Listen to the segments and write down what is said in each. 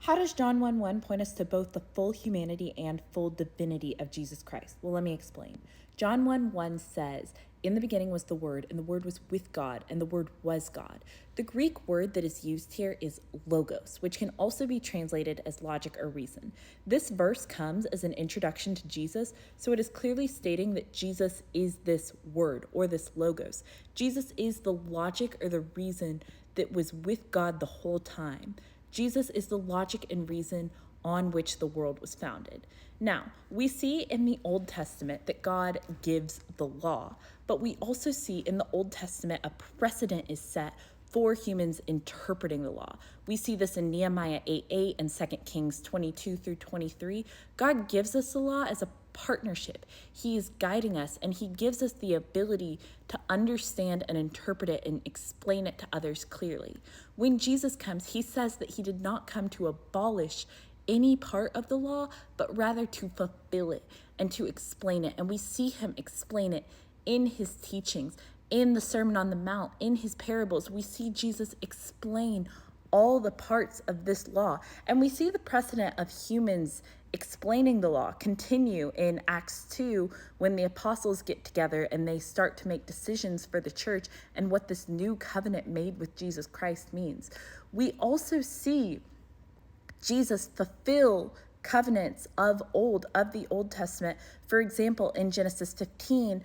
How does John 1:1 point us to both the full humanity and full divinity of Jesus Christ? Well, let me explain. John 1:1 says, "In the beginning was the Word, and the Word was with God, and the Word was God." The Greek word that is used here is logos, which can also be translated as logic or reason. This verse comes as an introduction to Jesus, so it is clearly stating that Jesus is this word or this logos. Jesus is the logic or the reason that was with God the whole time. Jesus is the logic and reason on which the world was founded. Now, we see in the Old Testament that God gives the law, but we also see in the Old Testament a precedent is set for humans interpreting the law. We see this in Nehemiah 8:8 and 2 Kings 22 through 23. God gives us the law as a partnership. He is guiding us, and he gives us the ability to understand and interpret it and explain it to others clearly. When Jesus comes, he says that he did not come to abolish any part of the law, but rather to fulfill it and to explain it. And we see him explain it in his teachings, in the Sermon on the Mount, in his parables. We see Jesus explain all the parts of this law. And we see the precedent of humans explaining the law continue in Acts 2 when the apostles get together and they start to make decisions for the church and what this new covenant made with Jesus Christ means. We also see Jesus fulfill covenants of the Old Testament. For example, in Genesis 15,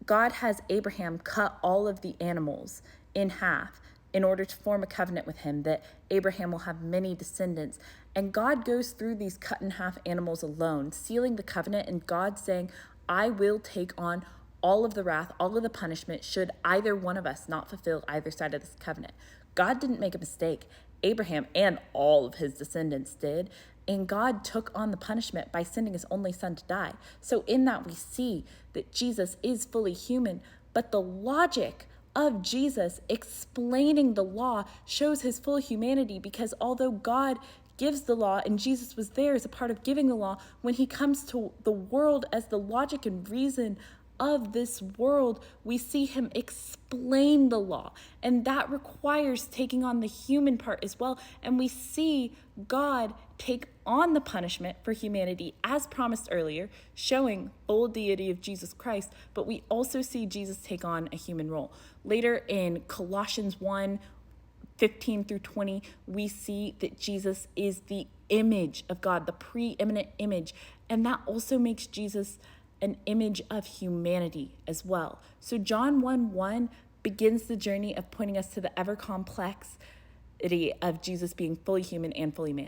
God has Abraham cut all of the animals in half in order to form a covenant with him that Abraham will have many descendants. And God goes through these cut in half animals alone, sealing the covenant, and God saying, I will take on all of the wrath, all of the punishment, should either one of us not fulfill either side of this covenant. God didn't make a mistake. Abraham and all of his descendants did. And God took on the punishment by sending his only son to die. So in that we see that Jesus is fully human, but the logic of Jesus explaining the law shows his full humanity, because although God gives the law and Jesus was there as a part of giving the law, when he comes to the world as the logic and reason of this world, we see him explain the law, and that requires taking on the human part as well. And we see God take on the punishment for humanity as promised earlier, showing full deity of Jesus Christ, but we also see Jesus take on a human role. Later in Colossians 1:15 through 20, we see that Jesus is the image of God, the preeminent image, and that also makes Jesus an image of humanity as well. So John 1:1 begins the journey of pointing us to the ever complexity of Jesus being fully human and fully man.